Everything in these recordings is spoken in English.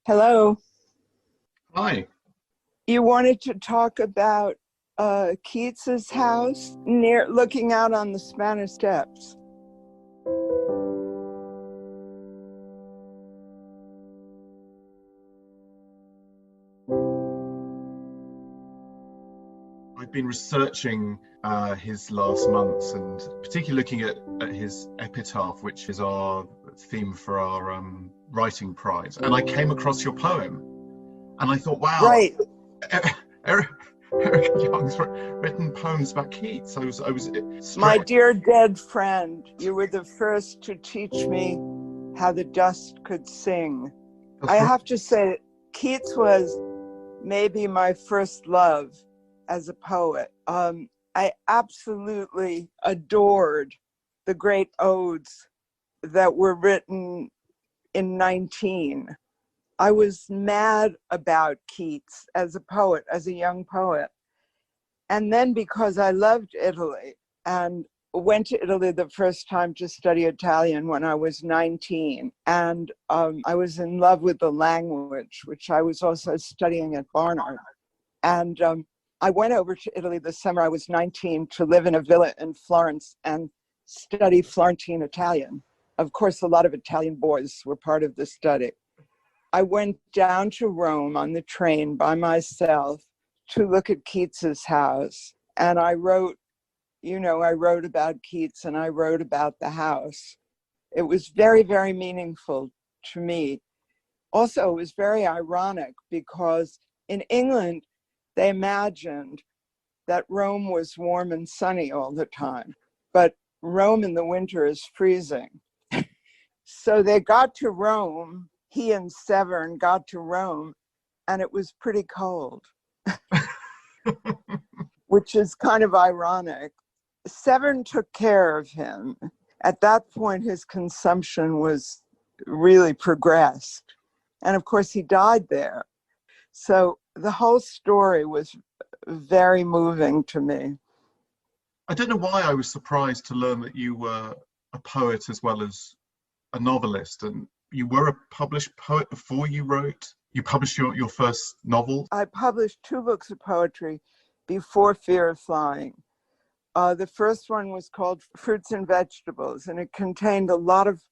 Hello. Hi. You wanted to talk about Keats's house near looking out on the Spanish Steps. I've been researching his last months and particularly looking at his epitaph, which is our theme for our writing prize. And I came across your poem and I thought, wow, Right. Erica Jong's written poems about Keats. I was My struck. dear dead friend, you were the first to teach me how the dust could sing. That's I right. have to say, Keats was maybe my first love as a poet. I absolutely adored the great odes that were written in 19. I was mad about Keats as a poet, as a young poet. And then because I loved Italy and went to Italy the first time to study Italian when I was 19. And I was in love with the language, which I was also studying at Barnard. And I went over to Italy the summer I was 19 to live in a villa in Florence and study Florentine Italian. Of course, a lot of Italian boys were part of the study. I went down to Rome on the train by myself to look at Keats's house. And I wrote about Keats and I wrote about the house. It was very, very meaningful to me. Also, it was very ironic because in England, they imagined that Rome was warm and sunny all the time, but Rome in the winter is freezing. So they got to Rome, he and Severn got to Rome, and it was pretty cold, which is kind of ironic. Severn took care of him. At that point, his consumption was really progressed. And of course, he died there. So the whole story was very moving to me. I don't know why I was surprised to learn that you were a poet as well as a novelist, and you were a published poet before you published your first novel. I published 2 books of poetry before Fear of Flying. The first one was called Fruits and Vegetables, and it contained a lot of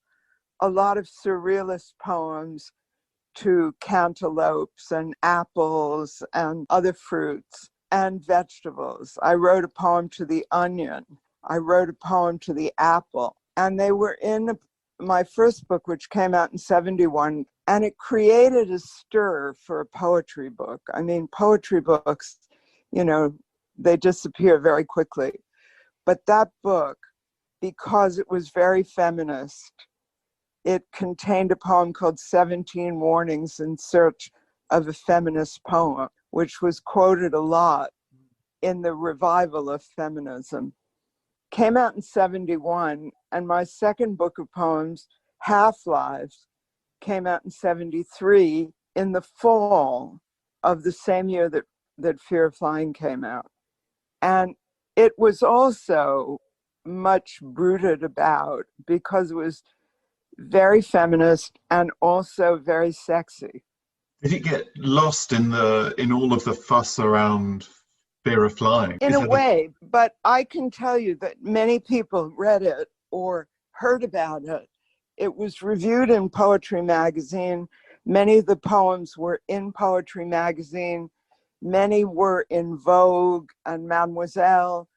surrealist poems to cantaloupes and apples and other fruits and vegetables. I wrote a poem to the onion. I wrote a poem to the apple. And they were in my first book, which came out in 1971, and it created a stir for a poetry book. I mean, poetry books, they disappear very quickly. But that book, because it was very feminist, it contained a poem called 17 Warnings in Search of a Feminist Poem, which was quoted a lot in the revival of feminism. Came out in 1971, and my second book of poems, Half-Lives, came out in 1973 in the fall of the same year that Fear of Flying came out. And it was also much brooded about because it was very feminist and also very sexy. Did it get lost in all of the fuss around Fear of Flying? In a way, but I can tell you that many people read it or heard about it. It was reviewed in Poetry Magazine. Many of the poems were in Poetry Magazine. Many were in Vogue and Mademoiselle,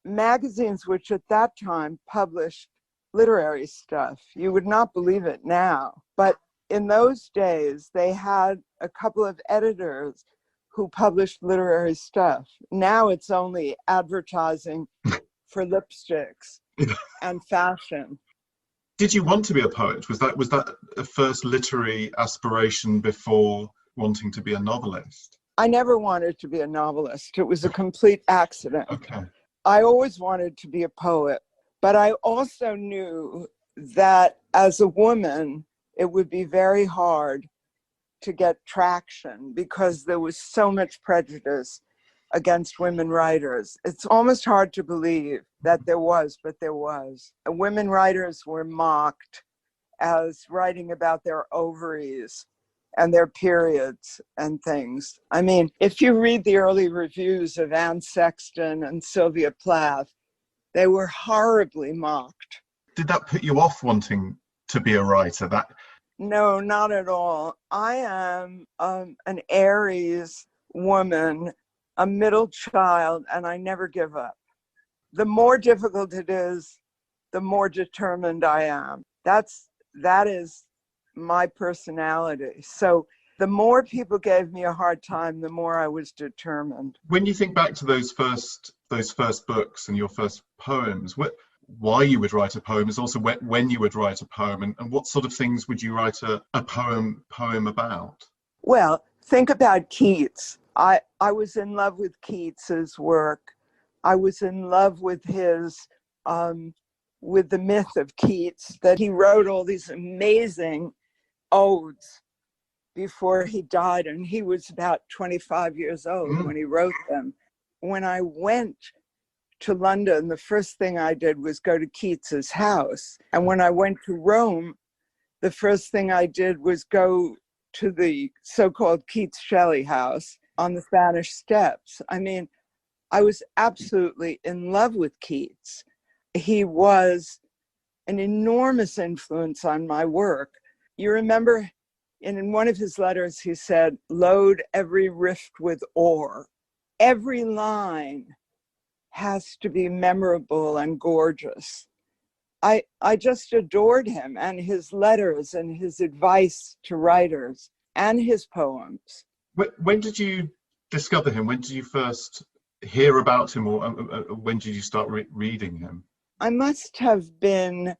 magazines which at that time published literary stuff. You would not believe it now, but in those days, they had a couple of editors who published literary stuff. Now it's only advertising for lipsticks and fashion. Did you want to be a poet? Was that a first literary aspiration before wanting to be a novelist? I never wanted to be a novelist. It was a complete accident. Okay. I always wanted to be a poet, but I also knew that as a woman, it would be very hard to get traction because there was so much prejudice against women writers. It's almost hard to believe that there was, but there was. Women writers were mocked as writing about their ovaries and their periods and things. I mean, if you read the early reviews of Anne Sexton and Sylvia Plath, they were horribly mocked. Did that put you off wanting to be a writer? No, not at all. I am an Aries woman, a middle child, and I never give up. The more difficult it is, the more determined I am. That is my personality. So the more people gave me a hard time, the more I was determined. When you think back to those first books and your first poems, why you would write a poem is also when you would write a poem, and what sort of things would you write a poem about? Well, think about Keats. I was in love with Keats's work. I was in love with his with the myth of Keats, that he wrote all these amazing odes before he died, and he was about 25 years old when he wrote them. When I went to London, the first thing I did was go to Keats's house. And when I went to Rome, the first thing I did was go to the so-called Keats-Shelley house on the Spanish Steps. I mean, I was absolutely in love with Keats. He was an enormous influence on my work. You remember in one of his letters, he said, "Load every rift with ore." Every line has to be memorable and gorgeous. I just adored him and his letters and his advice to writers and his poems. When did you discover him? When did you first hear about him, or when did you start reading him? I must have been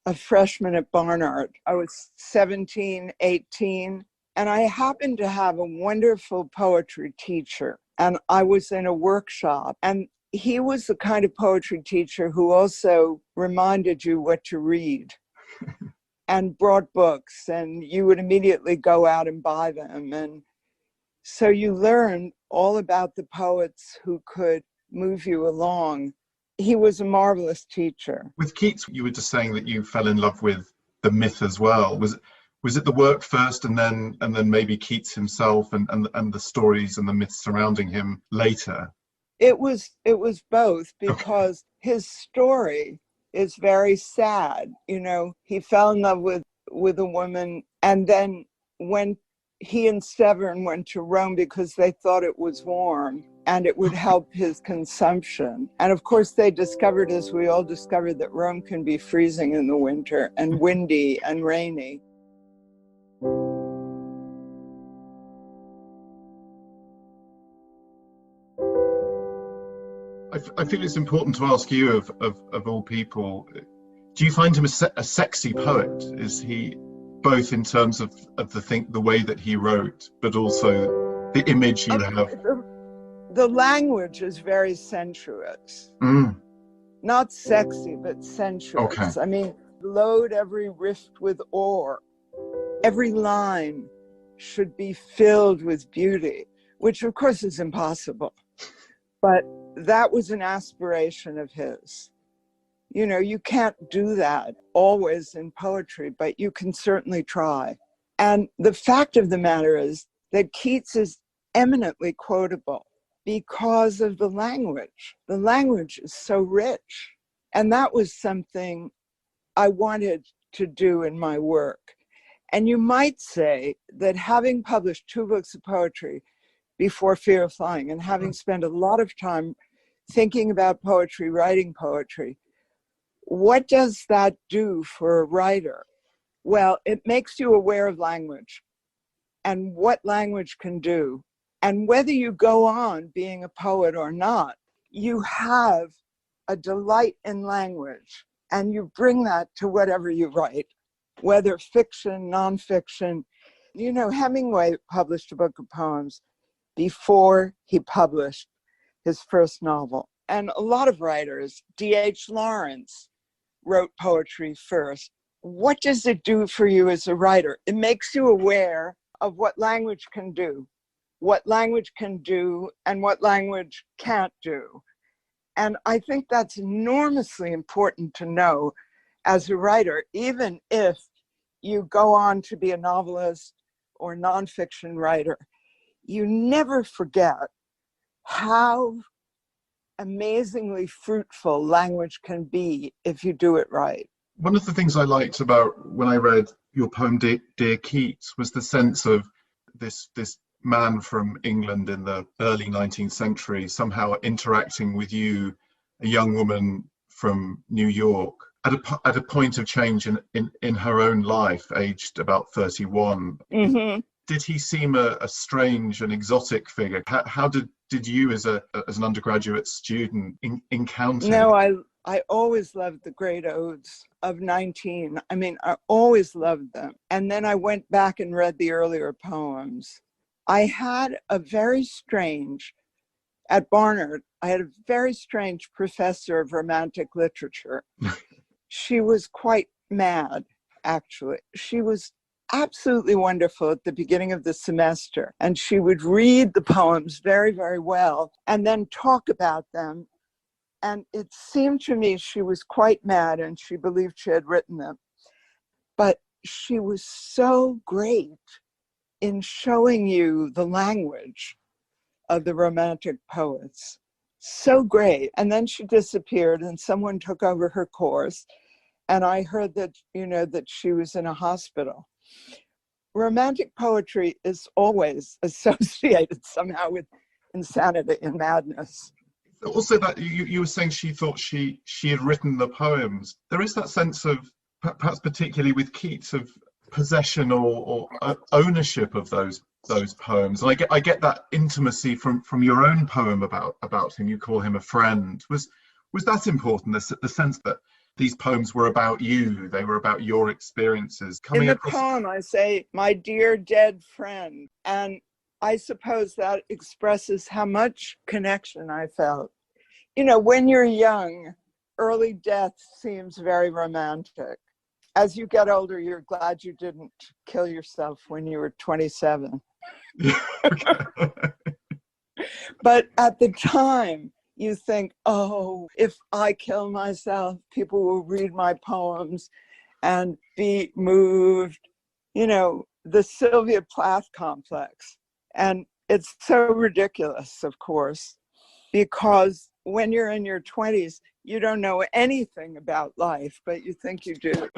a freshman at Barnard. I was 17, 18, and I happened to have a wonderful poetry teacher. And I was in a workshop, and he was the kind of poetry teacher who also reminded you what to read and brought books, and you would immediately go out and buy them. And so you learned all about the poets who could move you along. He was a marvelous teacher. With Keats, you were just saying that you fell in love with the myth as well. Was it the work first, and then maybe Keats himself and the stories and the myths surrounding him later? It was both, because his story is very sad. You know, he fell in love with a woman, and then when he and Severn went to Rome because they thought it was warm and it would help his consumption. And of course they discovered, as we all discovered, that Rome can be freezing in the winter and windy and rainy. I feel it's important to ask you, of all people, do you find him a sexy poet? Is he, both in terms of the way that he wrote, but also the image you have? The language is very sensuous. Not sexy, but sensuous. Okay. I mean, load every rift with ore. Every line should be filled with beauty, which of course is impossible. But that was an aspiration of his. You know, you can't do that always in poetry, but you can certainly try. And the fact of the matter is that Keats is eminently quotable because of the language. The language is so rich. And that was something I wanted to do in my work. And you might say that having published 2 books of poetry before Fear of Flying, and having spent a lot of time thinking about poetry, writing poetry, what does that do for a writer? Well, it makes you aware of language and what language can do. And whether you go on being a poet or not, you have a delight in language, and you bring that to whatever you write, whether fiction, nonfiction. You know, Hemingway published a book of poems before he published his first novel. And a lot of writers, D.H. Lawrence, wrote poetry first. What does it do for you as a writer? It makes you aware of what language can do and what language can't do. And I think that's enormously important to know as a writer, even if you go on to be a novelist or nonfiction writer, you never forget how amazingly fruitful language can be if you do it right. One of the things I liked about when I read your poem, Dear Keats, was the sense of this man from England in the early 19th century somehow interacting with you, a young woman from New York, at a point of change in her own life, aged about 31. Mm-hmm. Did he seem a strange and exotic figure? How did you, as an undergraduate student, encounter No, him? I always loved the great odes of 19. I mean, I always loved them. And then I went back and read the earlier poems. I had a very strange, at Barnard, I had a very strange professor of romantic literature. She was quite mad, actually. She was absolutely wonderful at the beginning of the semester. And she would read the poems very, very well and then talk about them. And it seemed to me she was quite mad and she believed she had written them. But she was so great in showing you the language of the romantic poets. So great. And then she disappeared and someone took over her course. And I heard that, that she was in a hospital. Romantic poetry is always associated somehow with insanity and madness. Also, that you were saying she thought she had written the poems. There is that sense of, perhaps particularly with Keats, of possession or ownership of those poems. And I get that intimacy from your own poem about him. You call him a friend. Was that important? The sense that these poems were about you, they were about your experiences. In the poem, I say, my dear dead friend. And I suppose that expresses how much connection I felt. When you're young, early death seems very romantic. As you get older, you're glad you didn't kill yourself when you were 27. But at the time, you think, oh, if I kill myself, people will read my poems and be moved. The Sylvia Plath complex. And it's so ridiculous, of course, because when you're in your 20s, you don't know anything about life, but you think you do.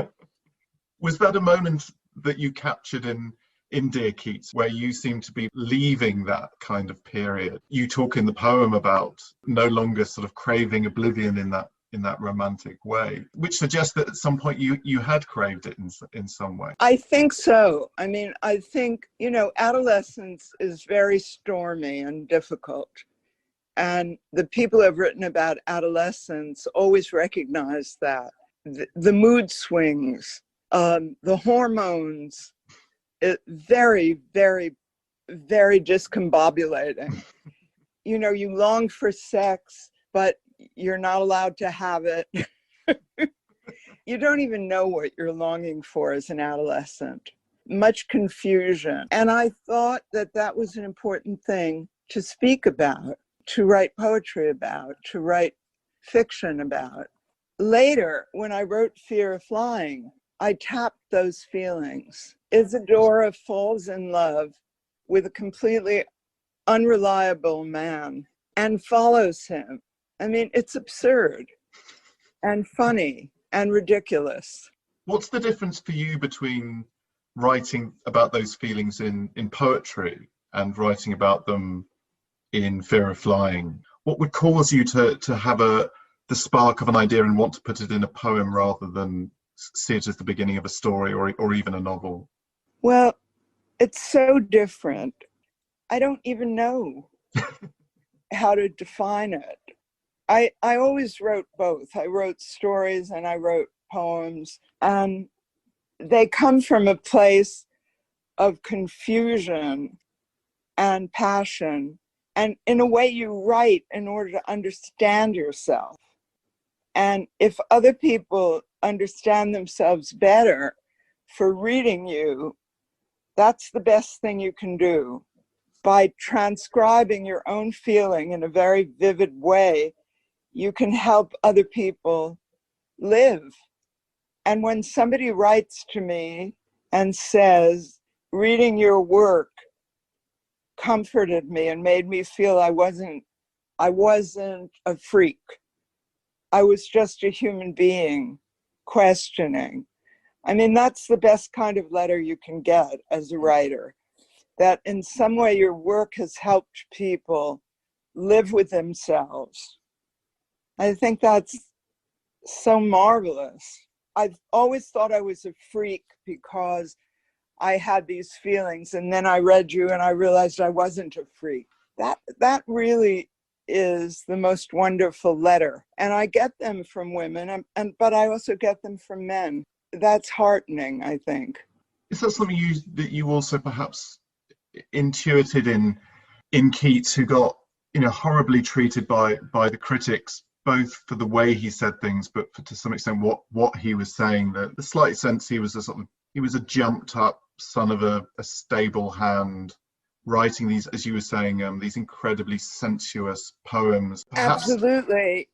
Was that a moment that you captured in Dear Keats, where you seem to be leaving that kind of period? You talk in the poem about no longer sort of craving oblivion in that romantic way, which suggests that at some point you had craved it in some way. I think so. I mean, I think, adolescence is very stormy and difficult. And the people who have written about adolescence always recognize that. The mood swings, the hormones, very, very, very discombobulating. You long for sex, but you're not allowed to have it. You don't even know what you're longing for as an adolescent. Much confusion. And I thought that was an important thing to speak about, to write poetry about, to write fiction about. Later, when I wrote Fear of Flying, I tapped those feelings. Isadora falls in love with a completely unreliable man and follows him. I mean, it's absurd and funny and ridiculous. What's the difference for you between writing about those feelings in poetry and writing about them in Fear of Flying? What would cause you to have the spark of an idea and want to put it in a poem rather than see it as the beginning of a story or even a novel? Well, it's so different. I don't even know how to define it. I always wrote both. I wrote stories and I wrote poems, and they come from a place of confusion and passion. And in a way, you write in order to understand yourself. And if other people understand themselves better for reading you, that's the best thing you can do. By transcribing your own feeling in a very vivid way, you can help other people live. And when somebody writes to me and says, reading your work comforted me and made me feel I wasn't a freak. I was just a human being questioning. I mean, that's the best kind of letter you can get as a writer, that in some way your work has helped people live with themselves. I think that's so marvelous. I've always thought I was a freak because I had these feelings, and then I read you and I realized I wasn't a freak. That really is the most wonderful letter. And I get them from women, but I also get them from men. That's heartening, I think. Is that something that you also perhaps intuited in Keats, who got, horribly treated by the critics, both for the way he said things, but to some extent what he was saying, the slight sense he was a jumped up son of a stable hand, writing these, as you were saying, these incredibly sensuous poems. Perhaps... Absolutely.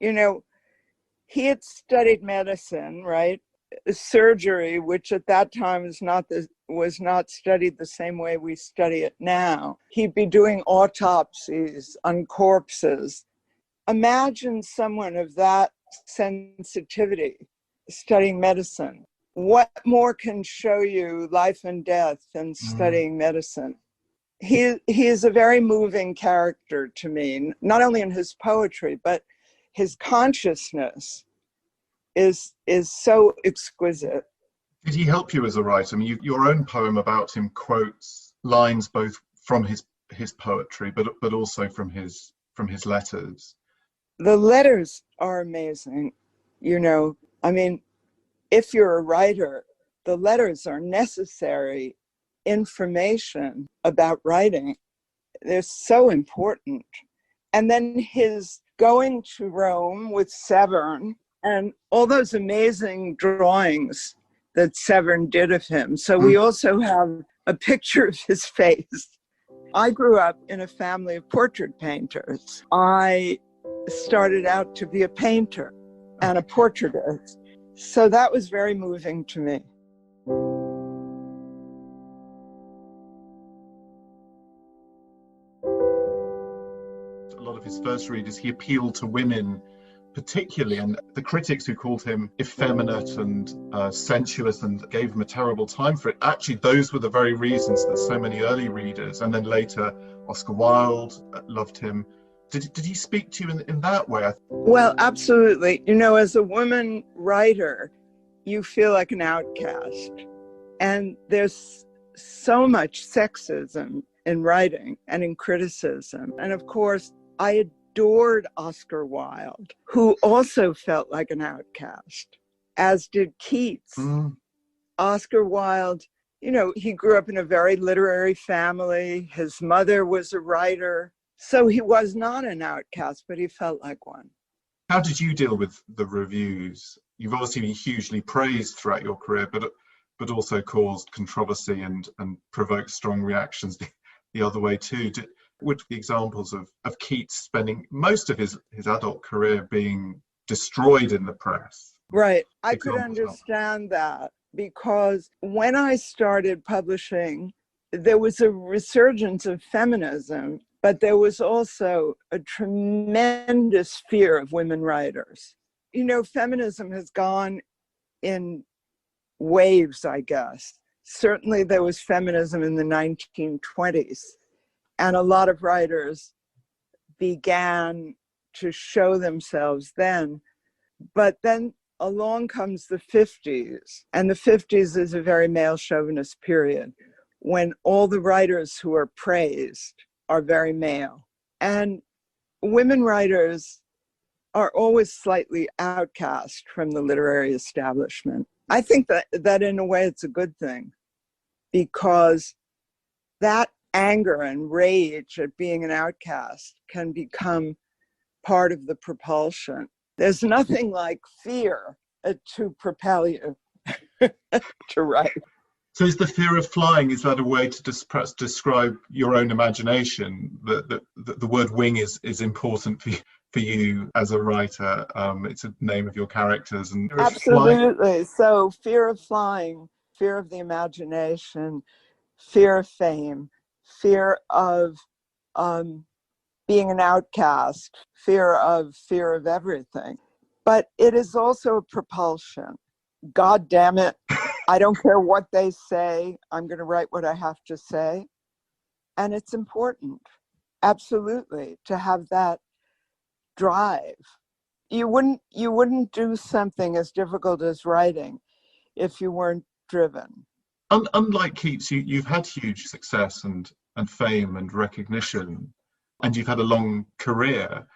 He had studied medicine, right? Surgery, which at that time was not studied the same way we study it now. He'd be doing autopsies on corpses. Imagine someone of that sensitivity studying medicine. What more can show you life and death than studying medicine? He is a very moving character to me, not only in his poetry, but his consciousness is so exquisite. Did he help you as a writer? I mean, your own poem about him quotes lines both from his poetry, but also from his letters. The letters are amazing. I mean, if you're a writer, the letters are necessary information about writing. They're so important. And then his going to Rome with Severn and all those amazing drawings that Severn did of him. So we also have a picture of his face. I grew up in a family of portrait painters. I started out to be a painter and a portraitist. So that was very moving to me. A lot of his first readers, he appealed to women particularly, and the critics who called him effeminate and sensuous and gave him a terrible time for it, actually those were the very reasons that so many early readers, and then later Oscar Wilde, loved him. Did he speak to you in that way? Well, absolutely. As a woman writer, you feel like an outcast. And there's so much sexism in writing and in criticism. And of course, I adored Oscar Wilde, who also felt like an outcast, as did Keats. Oscar Wilde, he grew up in a very literary family. His mother was a writer. So he was not an outcast, but he felt like one. How did you deal with the reviews? You've obviously been hugely praised throughout your career, but also caused controversy and provoked strong reactions the other way too. Would the examples of Keats spending most of his adult career being destroyed in the press? Right. I could understand that, because when I started publishing, there was a resurgence of feminism, but there was also a tremendous fear of women writers. Feminism has gone in waves, I guess. Certainly there was feminism in the 1920s, and a lot of writers began to show themselves then. But then along comes the 50s, and the 50s is a very male chauvinist period when all the writers who are praised are very male. And women writers are always slightly outcast from the literary establishment. I think that in a way it's a good thing, because that anger and rage at being an outcast can become part of the propulsion. There's nothing like fear to propel you to write. So is the fear of flying, is that a way to describe your own imagination? The word wing is important for you as a writer. It's a name of your characters. And absolutely. So fear of flying, fear of the imagination, fear of fame, fear of being an outcast, fear of everything. But it is also a propulsion. God damn it, I don't care what they say, I'm going to write what I have to say. And it's important, absolutely, to have that drive. You wouldn't do something as difficult as writing if you weren't driven. Unlike Keats, you've had huge success and fame and recognition, and you've had a long career.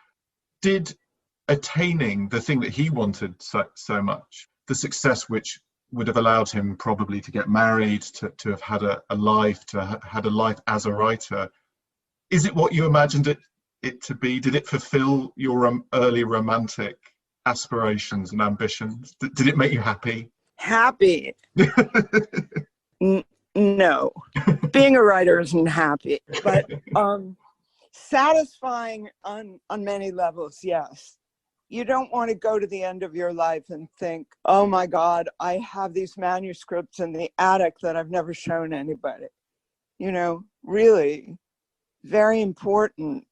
Did attaining the thing that he wanted so much, the success which would have allowed him probably to get married, to have had a life, to have had a life as a writer, is it what you imagined it to be? Did it fulfill your early romantic aspirations and ambitions? Did it make you happy? Happy? No. Being a writer isn't happy, but satisfying on many levels, yes. You don't want to go to the end of your life and think, oh my God, I have these manuscripts in the attic that I've never shown anybody. You know, really, very important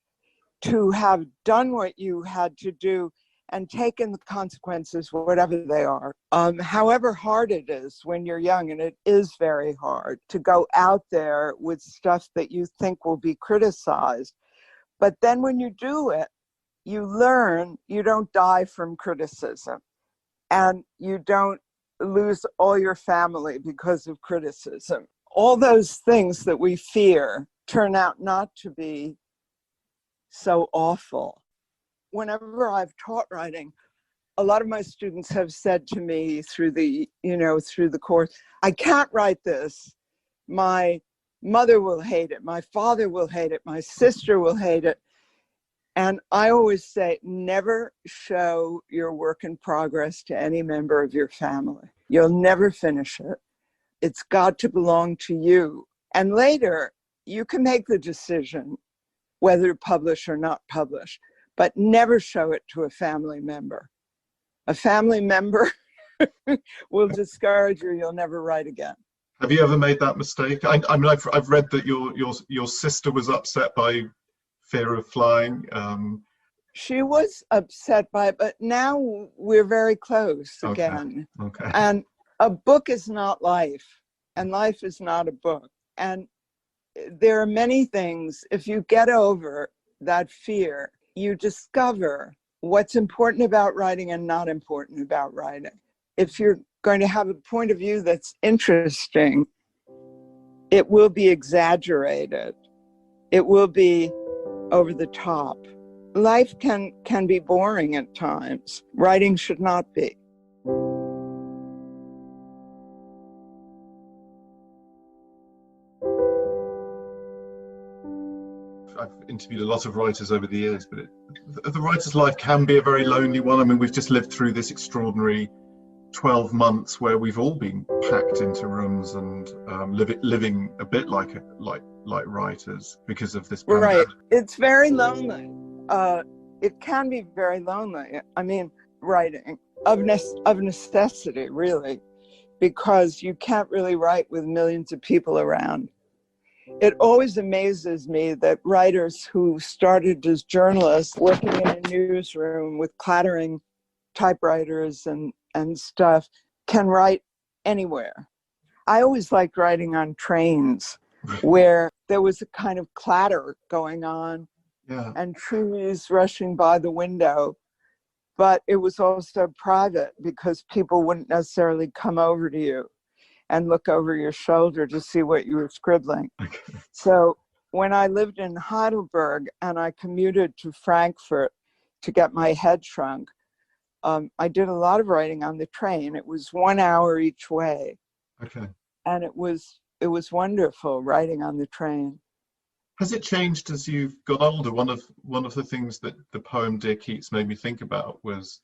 to have done what you had to do and taken the consequences, whatever they are. However hard it is when you're young, and it is very hard to go out there with stuff that you think will be criticized. But then when you do it, you learn, you don't die from criticism, and you don't lose all your family because of criticism. All those things that we fear turn out not to be so awful. Whenever I've taught writing, a lot of my students have said to me through the course, I can't write this. My mother will hate it. My father will hate it. My sister will hate it. And I always say, never show your work in progress to any member of your family. You'll never finish it. It's got to belong to you. And later, you can make the decision whether to publish or not publish, but never show it to a family member. A family member will discourage you. You'll never write again. Have you ever made that mistake? I mean, I've read that your sister was upset by fear of flying. She was upset by it, but now we're very close again. Okay. And a book is not life, and life is not a book. And there are many things, if you get over that fear, you discover what's important about writing and not important about writing. If you're going to have a point of view that's interesting, it will be exaggerated. It will be over the top. Life can be boring at times. Writing should not be. I've interviewed a lot of writers over the years, but the writer's life can be a very lonely one. I mean, we've just lived through this extraordinary 12 months where we've all been packed into rooms and living a bit like writers because of this pandemic. Right. It's very lonely. It can be very lonely. I mean, writing of necessity, really, because you can't really write with millions of people around. It always amazes me that writers who started as journalists working in a newsroom with clattering typewriters and stuff can write anywhere. I always liked writing on trains where there was a kind of clatter going on, yeah, and trees rushing by the window, but it was also private because people wouldn't necessarily come over to you and look over your shoulder to see what you were scribbling. Okay. So when I lived in Heidelberg and I commuted to Frankfurt to get my head shrunk, I did a lot of writing on the train. It was 1 hour each way. Okay. And it was wonderful writing on the train. Has it changed as you've got older? One of the things that the poem Dear Keats made me think about was,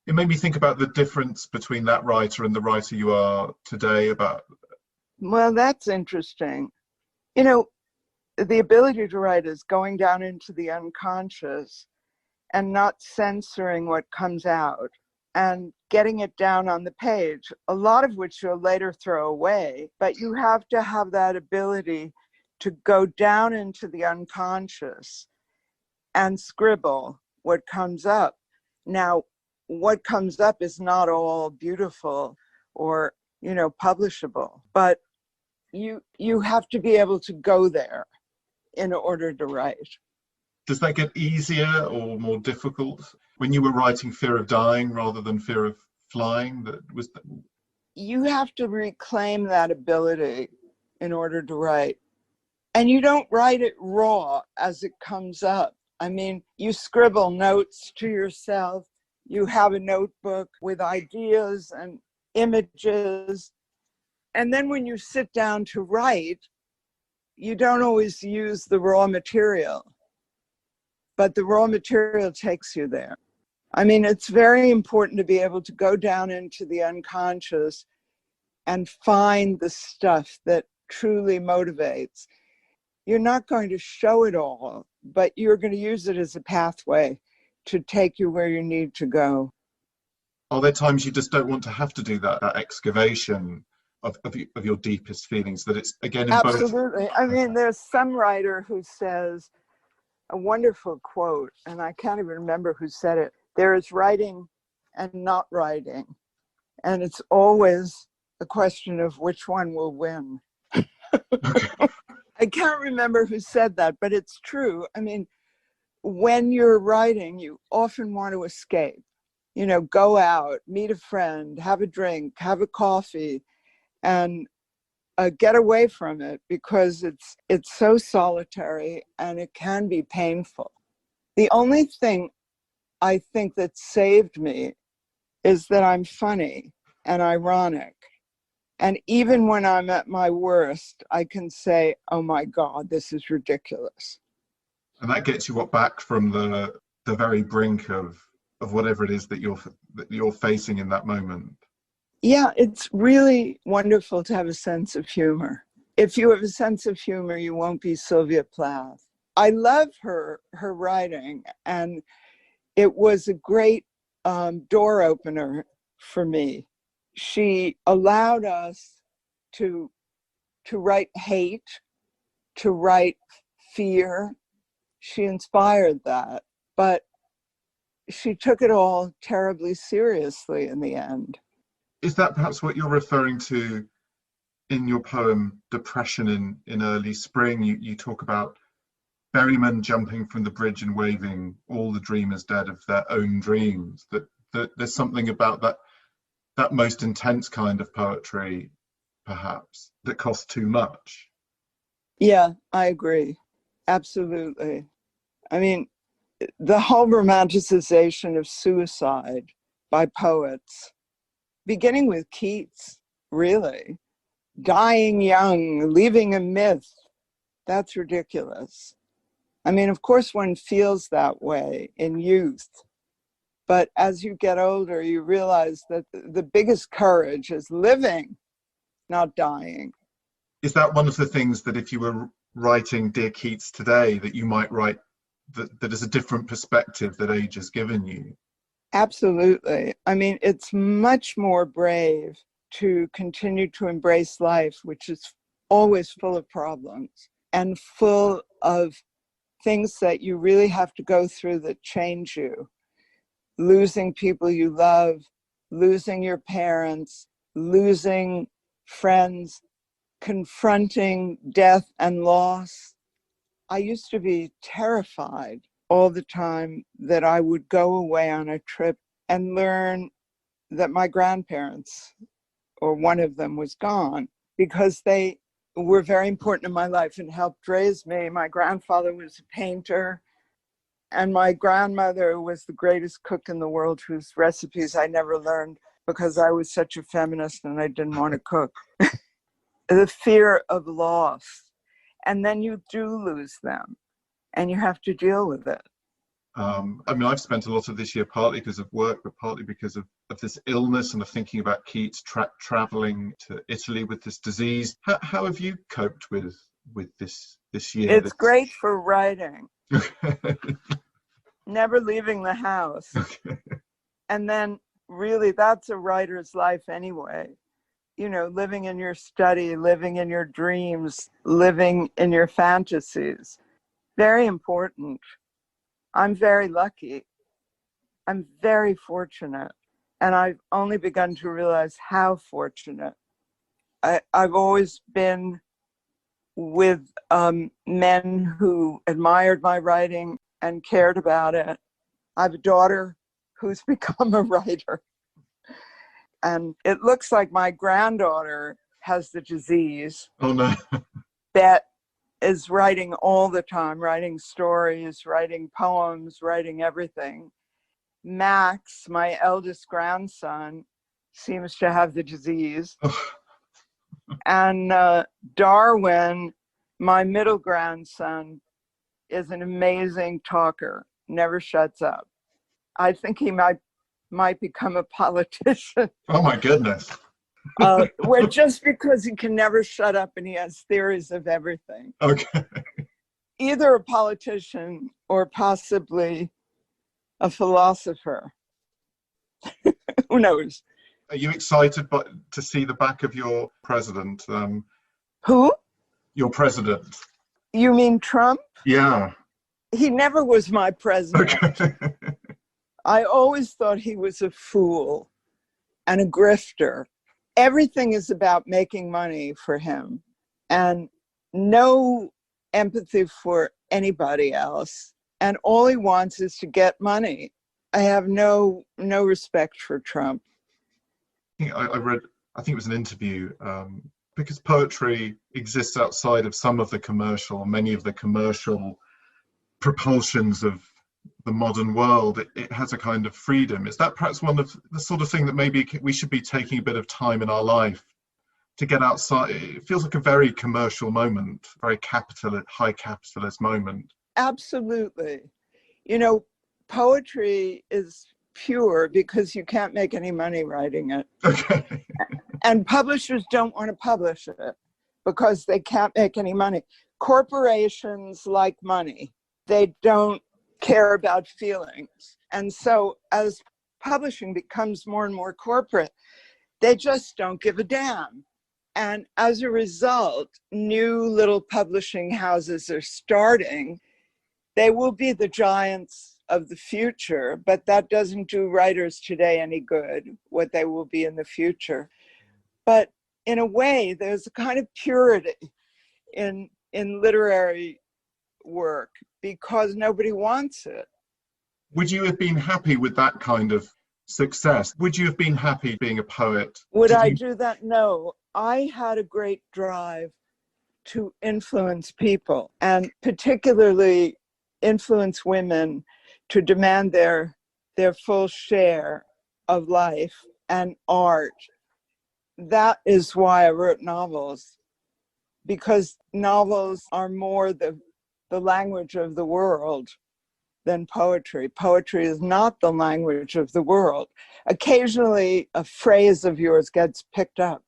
it made me think about the difference between that writer and the writer you are today. Well, that's interesting. You know, the ability to write is going down into the unconscious and not censoring what comes out. and getting it down on the page, a lot of which you'll later throw away. But you have to have that ability to go down into the unconscious and scribble what comes up. Now, what comes up is not all beautiful or, publishable, but you have to be able to go there in order to write. Does that get easier or more difficult when you were writing Fear of Dying rather than Fear of Flying? You have to reclaim that ability in order to write. And you don't write it raw as it comes up. I mean, you scribble notes to yourself. You have a notebook with ideas and images. And then when you sit down to write, you don't always use the raw material, but the raw material takes you there. I mean, it's very important to be able to go down into the unconscious and find the stuff that truly motivates. You're not going to show it all, but you're going to use it as a pathway to take you where you need to go. Are there times you just don't want to have to do that excavation of your deepest feelings, that it's again in Absolutely. I mean, there's some writer who says a wonderful quote, and I can't even remember who said it. There is writing and not writing, and it's always a question of which one will win. I can't remember who said that, but it's true. I mean, when you're writing, you often want to escape, go out, meet a friend, have a drink, have a coffee, and get away from it, because it's so solitary and it can be painful. The only thing I think that saved me is that I'm funny and ironic. And even when I'm at my worst, I can say, oh my God, this is ridiculous. And that gets you back from the very brink of whatever it is that you're facing in that moment. Yeah, it's really wonderful to have a sense of humor. If you have a sense of humor, you won't be Sylvia Plath. I love her writing, and it was a great door opener for me. She allowed us to write hate, to write fear. She inspired that, but she took it all terribly seriously in the end. Is that perhaps what you're referring to in your poem, Depression in Early Spring? You talk about ferrymen jumping from the bridge and waving, all the dreamers dead of their own dreams. That there's something about that most intense kind of poetry, perhaps, that costs too much. Yeah, I agree. Absolutely. I mean, the whole romanticization of suicide by poets, beginning with Keats, really, dying young, leaving a myth, that's ridiculous. I mean, of course, one feels that way in youth, but as you get older, you realize that the biggest courage is living, not dying. Is that one of the things that if you were writing Dear Keats today, that you might write that is a different perspective that age has given you? Absolutely. I mean, it's much more brave to continue to embrace life, which is always full of problems and full of things that you really have to go through that change you. Losing people you love, losing your parents, losing friends, confronting death and loss. I used to be terrified all the time that I would go away on a trip and learn that my grandparents, or one of them, was gone, because they were very important in my life and helped raise me. My grandfather was a painter, and my grandmother was the greatest cook in the world, whose recipes I never learned because I was such a feminist and I didn't want to cook. The fear of loss. And then you do lose them and you have to deal with it. I mean, I've spent a lot of this year, partly because of work, but partly because of this illness and of thinking about Keats traveling to Italy with this disease. How have you coped with this year? It's great for writing. Never leaving the house. And then really, that's a writer's life anyway. You know, living in your study, living in your dreams, living in your fantasies. Very important. I'm very lucky. I'm very fortunate. And I've only begun to realize how fortunate. I've always been with men who admired my writing and cared about it. I have a daughter who's become a writer. And it looks like my granddaughter has the disease. Oh, no. Bet is writing all the time, writing stories, writing poems, writing everything. Max, my eldest grandson, seems to have the disease. And Darwin, my middle grandson, is an amazing talker, never shuts up. I think he might become a politician. Oh, my goodness. Well, just because he can never shut up and he has theories of everything. Okay. Either a politician or possibly a philosopher. Who knows? Are you excited to see the back of your president? Who? Your president. You mean Trump? Yeah. He never was my president. Okay. I always thought he was a fool and a grifter. Everything is about making money for him and no empathy for anybody else. And all he wants is to get money. I have no respect for Trump. I read, I think it was an interview, because poetry exists outside of many of the commercial propulsions of the modern world. It has a kind of freedom. Is that perhaps one of the sort of thing that maybe we should be taking a bit of time in our life to get outside? It feels like a very commercial moment, very high capitalist moment. Absolutely. You know, poetry is pure because you can't make any money writing it. Okay. And publishers don't want to publish it because they can't make any money. Corporations like money. They don't care about feelings. And so as publishing becomes more and more corporate, they just don't give a damn. And as a result, new little publishing houses are starting. They will be the giants of the future, but that doesn't do writers today any good, what they will be in the future. But in a way, there's a kind of purity in literary work because nobody wants it. Would you have been happy with that kind of success? Would you have been happy being a poet? Would I do that? No. I had a great drive to influence people and particularly influence women to demand their full share of life and art. That is why I wrote novels, because novels are more the language of the world than poetry. Poetry is not the language of the world. Occasionally, a phrase of yours gets picked up.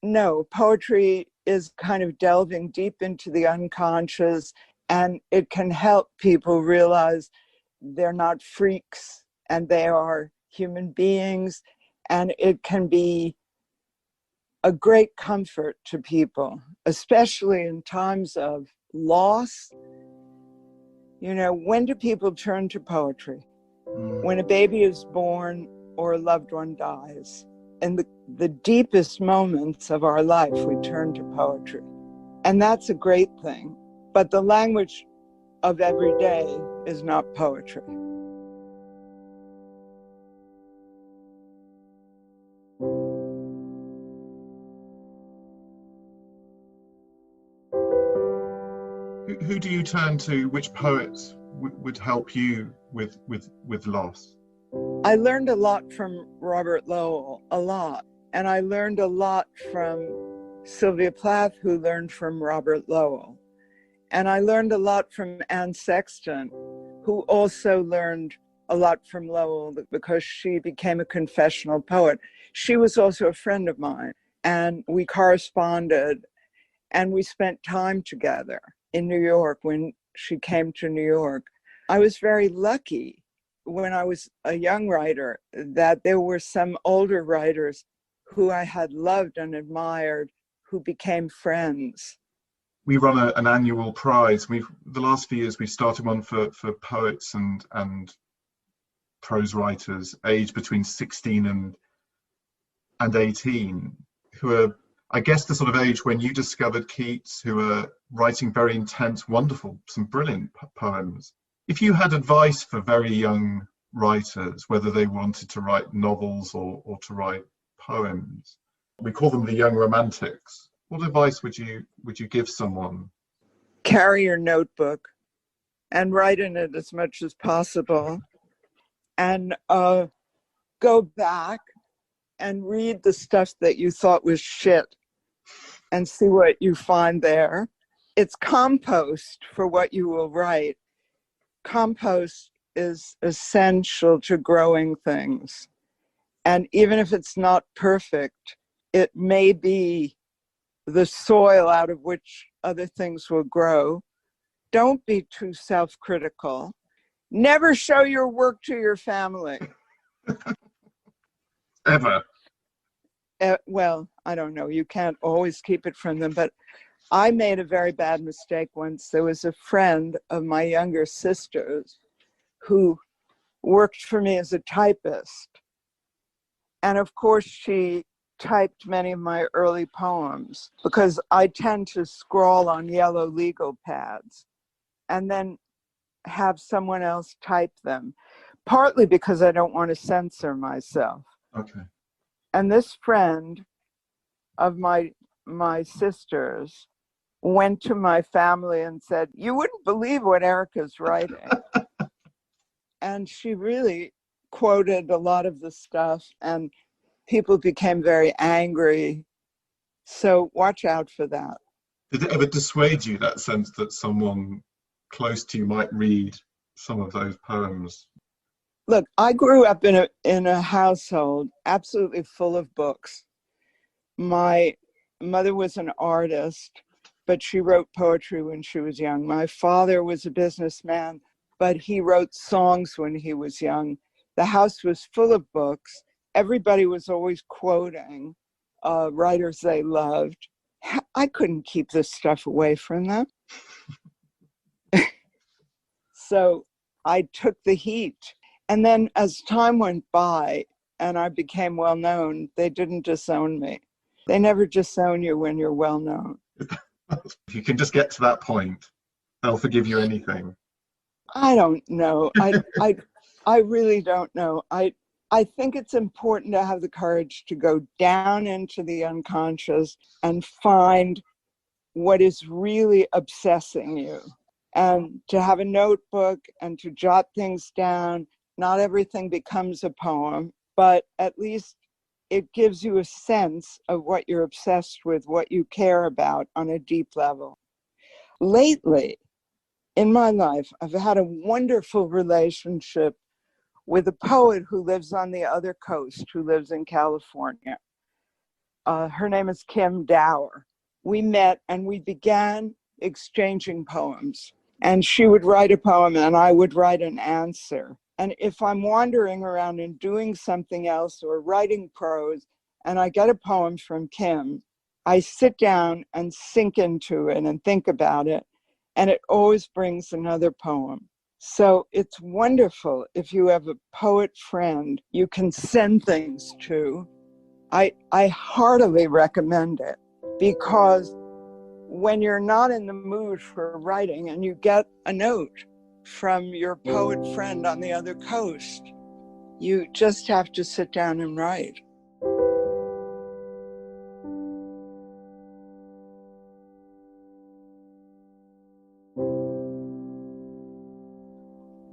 No, poetry is kind of delving deep into the unconscious, and it can help people realize they're not freaks and they are human beings, and it can be a great comfort to people, especially in times of loss. You know, when do people turn to poetry? When a baby is born or a loved one dies. In the deepest moments of our life, we turn to poetry. And that's a great thing. But the language of every day is not poetry. Who do you turn to? Which poets would help you with loss? I learned a lot from Robert Lowell, a lot. And I learned a lot from Sylvia Plath, who learned from Robert Lowell. And I learned a lot from Anne Sexton, who also learned a lot from Lowell because she became a confessional poet. She was also a friend of mine, and we corresponded, and we spent time together in New York when she came to New York. I was very lucky when I was a young writer, that there were some older writers who I had loved and admired who became friends. We run an annual prize. The last few years we've started one for poets and prose writers aged between 16 and 18, who are, I guess, the sort of age when you discovered Keats, who are writing very intense, wonderful, some brilliant poems. If you had advice for very young writers, whether they wanted to write novels or to write poems, we call them the young romantics. What advice would you give someone? Carry your notebook and write in it as much as possible, and go back and read the stuff that you thought was shit and see what you find there. It's compost for what you will write. Compost is essential to growing things. And even if it's not perfect, it may be the soil out of which other things will grow. Don't be too self-critical. Never show your work to your family. Ever. Well, I don't know. You can't always keep it from them, but I made a very bad mistake once. There was a friend of my younger sister's who worked for me as a typist. And of course, she typed many of my early poems because I tend to scrawl on yellow legal pads and then have someone else type them, partly because I don't want to censor myself. Okay. And this friend of my sister's went to my family and said, "You wouldn't believe what Erica's writing." And she really quoted a lot of the stuff, and people became very angry. So watch out for that. Did it ever dissuade you, that sense that someone close to you might read some of those poems? Look, I grew up in a household absolutely full of books. My mother was an artist, but she wrote poetry when she was young. My father was a businessman, but he wrote songs when he was young. The house was full of books. Everybody was always quoting writers they loved. I couldn't keep this stuff away from them. So I took the heat. And then as time went by and I became well known, they didn't disown me. They never disown you when you're well known. If you can just get to that point, they'll forgive you anything. I don't know. I really don't know. I think it's important to have the courage to go down into the unconscious and find what is really obsessing you, and to have a notebook and to jot things down. Not everything becomes a poem, but at least it gives you a sense of what you're obsessed with, what you care about on a deep level. Lately, in my life, I've had a wonderful relationship with a poet who lives on the other coast, who lives in California. Her name is Kim Dower. We met and we began exchanging poems. And she would write a poem and I would write an answer. And if I'm wandering around and doing something else or writing prose and I get a poem from Kim, I sit down and sink into it and think about it. And it always brings another poem. So it's wonderful if you have a poet friend you can send things to. I heartily recommend it, because when you're not in the mood for writing and you get a note from your poet friend on the other coast, you just have to sit down and write.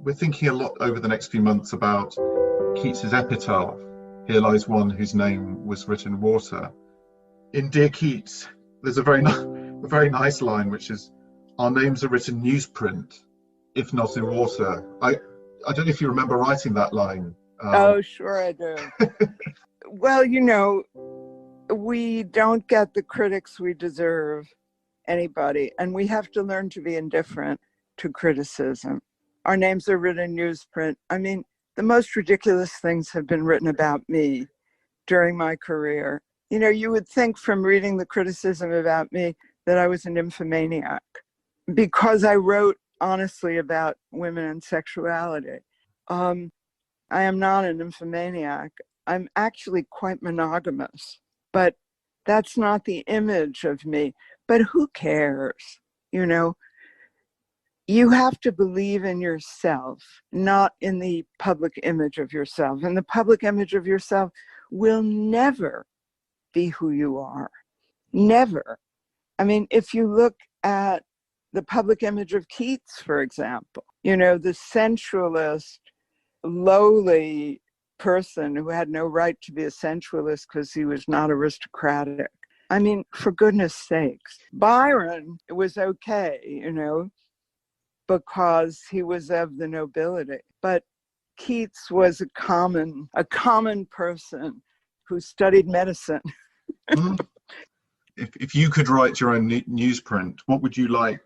We're thinking a lot over the next few months about Keats's epitaph. Here lies one whose name was written in water. In Dear Keats, there's a very nice line, which is, "Our names are written newsprint, if not in water." I don't know if you remember writing that line. Oh, sure I do. Well, you know, we don't get the critics we deserve, anybody, and we have to learn to be indifferent to criticism. Our names are written in newsprint. I mean, the most ridiculous things have been written about me during my career. You know, you would think from reading the criticism about me that I was an nymphomaniac because I wrote honestly about women and sexuality. I am not a nymphomaniac. I'm actually quite monogamous, but that's not the image of me. But who cares? You know, you have to believe in yourself, not in the public image of yourself. And the public image of yourself will never be who you are. Never. I mean, if you look at the public image of Keats, for example, you know, the sensualist, lowly person who had no right to be a sensualist because he was not aristocratic. I mean, for goodness sakes. Byron was okay, you know, because he was of the nobility. But Keats was a common person who studied medicine. If you could write your own newsprint, what would you like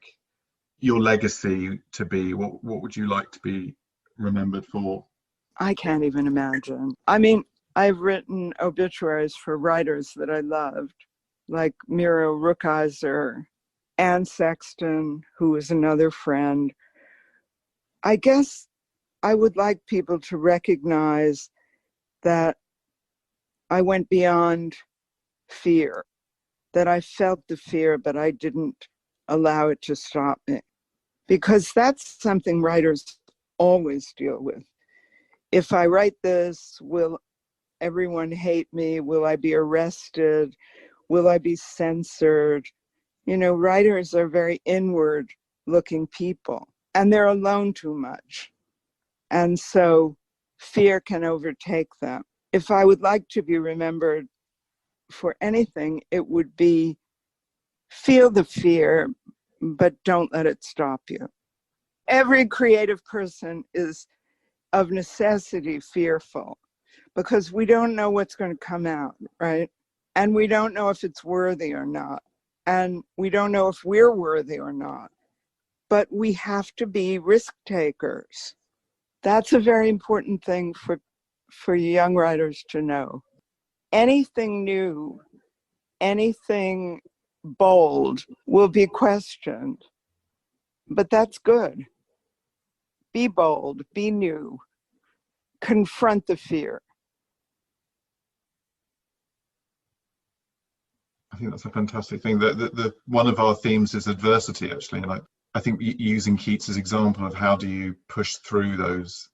your legacy to be? What would you like to be remembered for? I can't even imagine. I mean, I've written obituaries for writers that I loved, like Muriel Rukeyser, Anne Sexton, who was another friend. I guess I would like people to recognize that I went beyond fear, that I felt the fear, but I didn't allow it to stop me. Because that's something writers always deal with. If I write this, will everyone hate me? Will I be arrested? Will I be censored? You know, writers are very inward looking people, and they're alone too much. And so fear can overtake them. If I would like to be remembered for anything, it would be feel the fear, but don't let it stop you. Every creative person is of necessity fearful because we don't know what's going to come out, right? And we don't know if it's worthy or not. And we don't know if we're worthy or not. But we have to be risk takers. That's a very important thing for young writers to know. Anything new, anything bold will be questioned, but that's good. Be bold, be new, confront the fear. I think that's a fantastic thing. The one of our themes is adversity, actually, and I think using Keats' example of how do you push through those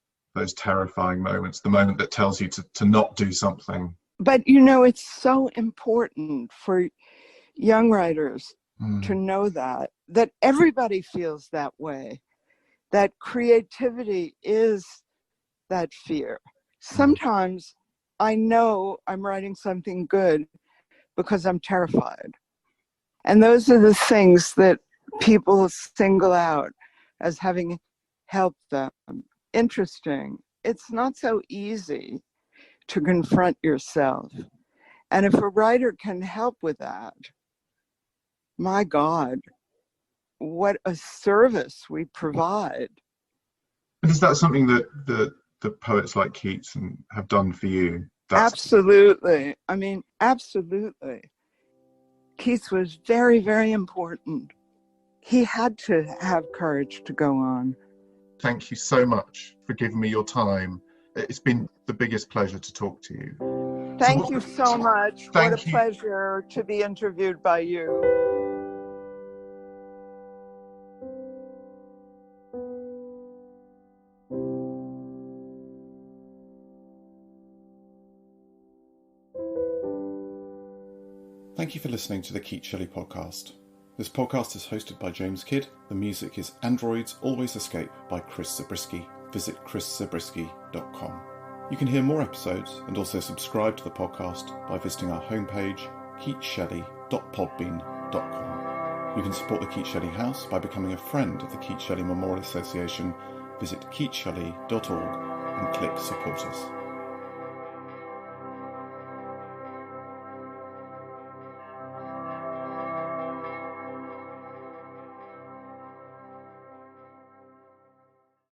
terrifying moments, the moment that tells you to not do something. But you know, it's so important for young writers to know that everybody feels that way, that creativity is that fear. Sometimes I know I'm writing something good because I'm terrified. And those are the things that people single out as having helped them. Interesting. It's not so easy to confront yourself. And if a writer can help with that, my God, what a service we provide. Is that something that the poets like Keats have done for you? Absolutely. I mean, absolutely. Keats was very, very important. He had to have courage to go on. Thank you so much for giving me your time. It's been the biggest pleasure to talk to you. Thank you so much. What a pleasure to be interviewed by you. Thank you for listening to the Keats-Shelley Podcast. This podcast is hosted by James Kidd. The music is Androids Always Escape by Chris Zabriskie. Visit chriszabriskie.com. You can hear more episodes and also subscribe to the podcast by visiting our homepage, keatsshelley.podbean.com. You can support the Keats-Shelley House by becoming a friend of the Keats-Shelley Memorial Association. Visit keatsshelley.org and click Support Us.